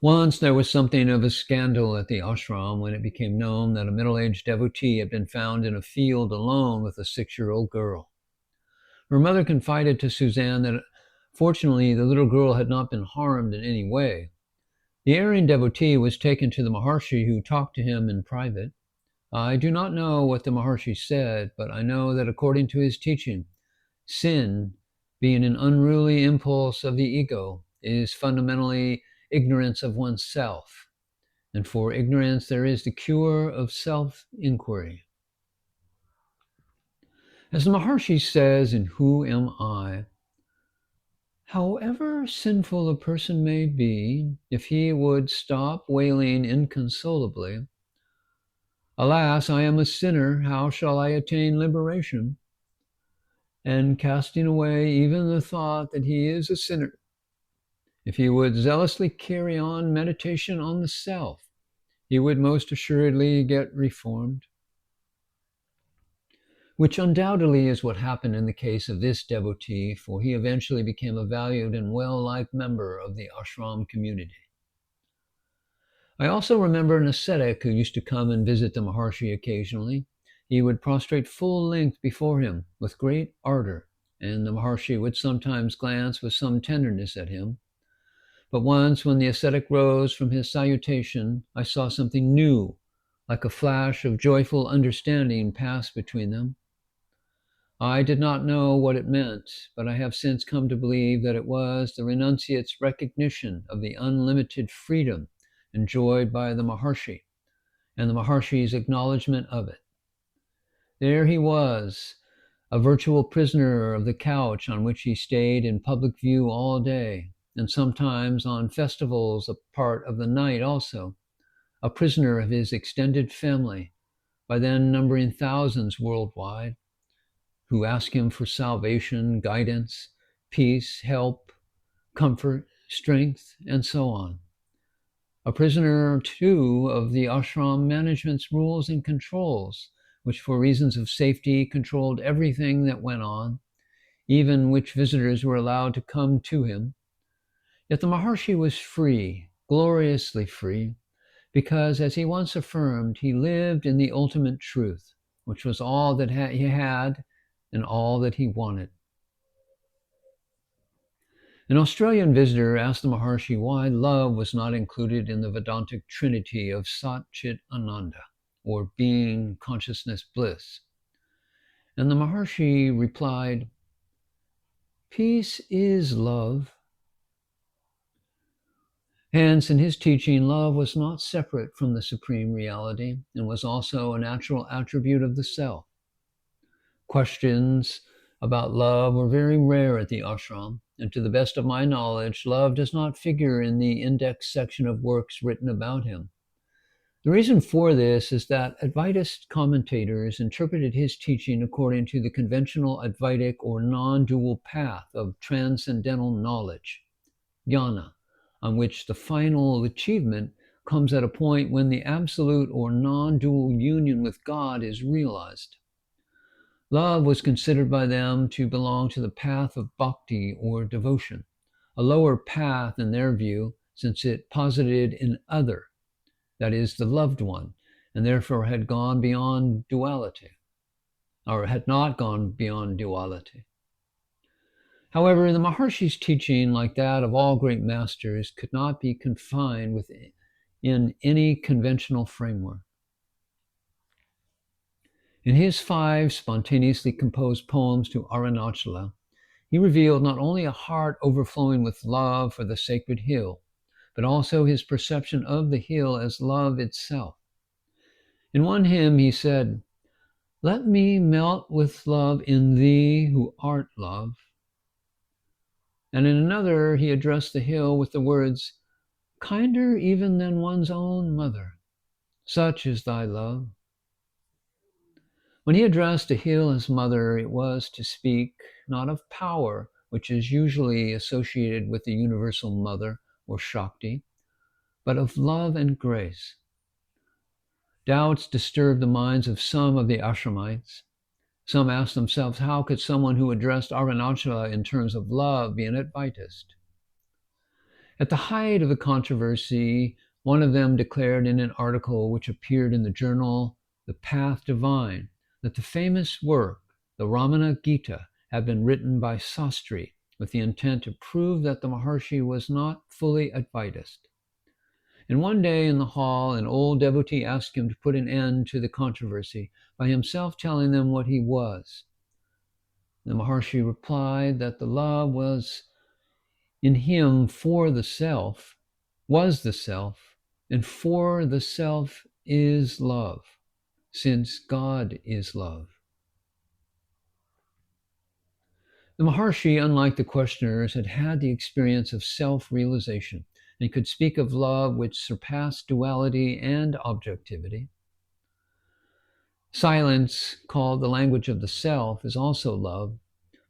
Once there was something of a scandal at the ashram when it became known that a middle-aged devotee had been found in a field alone with a 6-year-old girl. Her mother confided to Suzanne that fortunately the little girl had not been harmed in any way. The erring devotee was taken to the Maharshi, who talked to him in private. I do not know what the Maharshi said, but I know that according to his teaching, sin, being an unruly impulse of the ego, is fundamentally ignorance of oneself. And for ignorance, there is the cure of self-inquiry. As the Maharshi says in Who Am I? However sinful a person may be, if he would stop wailing inconsolably, alas, I am a sinner, how shall I attain liberation? And casting away even the thought that he is a sinner, if he would zealously carry on meditation on the self, he would most assuredly get reformed. Which undoubtedly is what happened in the case of this devotee, for he eventually became a valued and well-liked member of the ashram community. I also remember an ascetic who used to come and visit the Maharshi occasionally. He would prostrate full length before him with great ardor, and the Maharshi would sometimes glance with some tenderness at him. But once, when the ascetic rose from his salutation, I saw something new, like a flash of joyful understanding pass between them. I did not know what it meant, but I have since come to believe that it was the renunciate's recognition of the unlimited freedom enjoyed by the Maharshi, and the Maharshi's acknowledgement of it. There he was, a virtual prisoner of the couch on which he stayed in public view all day, and sometimes on festivals a part of the night also, a prisoner of his extended family, by then numbering thousands worldwide, who ask him for salvation, guidance, peace, help, comfort, strength, and so on. A prisoner, too, of the ashram management's rules and controls, which for reasons of safety controlled everything that went on, even which visitors were allowed to come to him. Yet the Maharshi was free, gloriously free, because, as he once affirmed, he lived in the ultimate truth, which was all that he had and all that he wanted. An Australian visitor asked the Maharshi why love was not included in the Vedantic trinity of Sat Chit Ananda, or being, consciousness, bliss. And the Maharshi replied, peace is love. Hence, in his teaching, love was not separate from the supreme reality and was also a natural attribute of the self. Questions about love were very rare at the ashram, and to the best of my knowledge, love does not figure in the index section of works written about him. The reason for this is that Advaitist commentators interpreted his teaching according to the conventional Advaitic or non-dual path of transcendental knowledge, jnana, on which the final achievement comes at a point when the absolute or non-dual union with God is realized. Love was considered by them to belong to the path of bhakti or devotion, a lower path in their view, since it posited an other, that is, the loved one, and therefore had gone beyond duality, or had not gone beyond duality. However, the Maharshi's teaching, like that of all great masters, could not be confined within any conventional framework. In his 5 spontaneously composed poems to Arunachala, he revealed not only a heart overflowing with love for the sacred hill, but also his perception of the hill as love itself. In one hymn he said, let me melt with love in thee who art love. And in another he addressed the hill with the words, kinder even than one's own mother, such is thy love. When he addressed the hill as mother, it was to speak not of power, which is usually associated with the universal mother or Shakti, but of love and grace. Doubts disturbed the minds of some of the ashramites. Some asked themselves, how could someone who addressed Arunachala in terms of love be an Advaitist? At the height of the controversy, one of them declared in an article which appeared in the journal The Path Divine that the famous work, the Ramana Gita, had been written by Sastri with the intent to prove that the Maharshi was not fully Advaitist. And one day in the hall, an old devotee asked him to put an end to the controversy by himself telling them what he was. The Maharshi replied that the love was in him for the self, was the self, and for the self is love, since God is love. The Maharshi, unlike the questioners, had had the experience of self-realization and could speak of love which surpassed duality and objectivity. Silence, called the language of the self, is also love,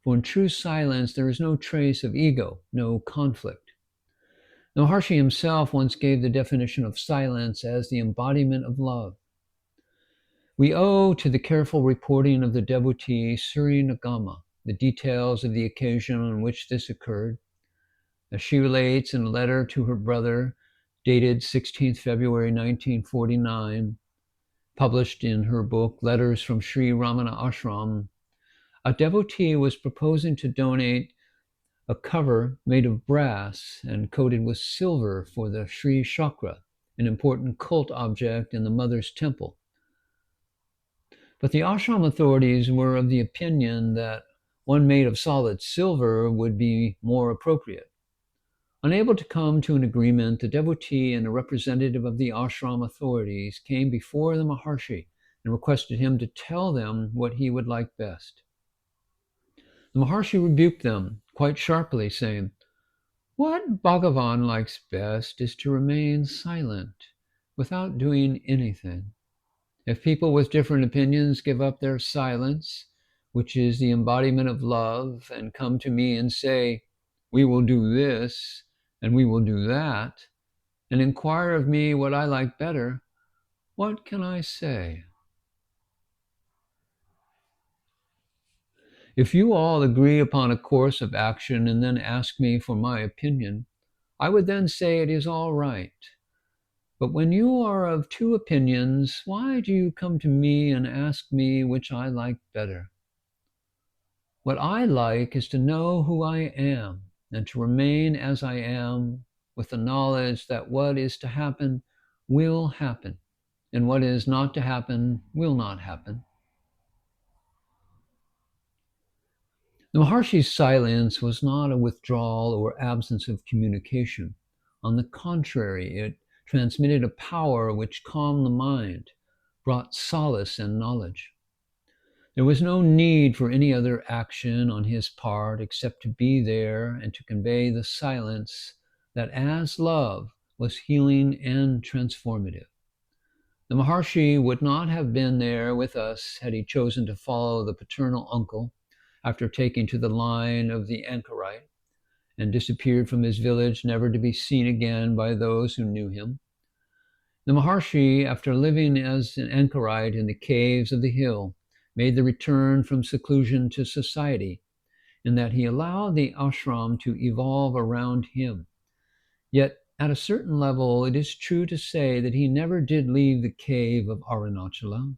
for in true silence there is no trace of ego, no conflict. The Maharshi himself once gave the definition of silence as the embodiment of love. We owe to the careful reporting of the devotee Sri Bhagavan the details of the occasion on which this occurred. As she relates in a letter to her brother, dated 16th February 1949, published in her book Letters from Sri Ramanasramam, a devotee was proposing to donate a cover made of brass and coated with silver for the Sri Chakra, an important cult object in the Mother's Temple. But the ashram authorities were of the opinion that one made of solid silver would be more appropriate. Unable to come to an agreement, the devotee and a representative of the ashram authorities came before the Maharshi and requested him to tell them what he would like best. The Maharshi rebuked them quite sharply, saying, "What Bhagavan likes best is to remain silent, without doing anything. If people with different opinions give up their silence, which is the embodiment of love, and come to me and say, 'We will do this, and we will do that,' and inquire of me what I like better, what can I say? If you all agree upon a course of action and then ask me for my opinion, I would then say it is all right. But when you are of two opinions, why do you come to me and ask me which I like better? What I like is to know who I am and to remain as I am, with the knowledge that what is to happen will happen, and what is not to happen will not happen." The Maharshi's silence was not a withdrawal or absence of communication. On the contrary, it transmitted a power which calmed the mind, brought solace and knowledge. There was no need for any other action on his part except to be there and to convey the silence that, as love, was healing and transformative. The Maharshi would not have been there with us had he chosen to follow the paternal uncle after taking to the line of the anchorite and disappeared from his village, never to be seen again by those who knew him. The Maharshi, after living as an anchorite in the caves of the hill, made the return from seclusion to society, in that he allowed the ashram to evolve around him. Yet, at a certain level, it is true to say that he never did leave the cave of Arunachala.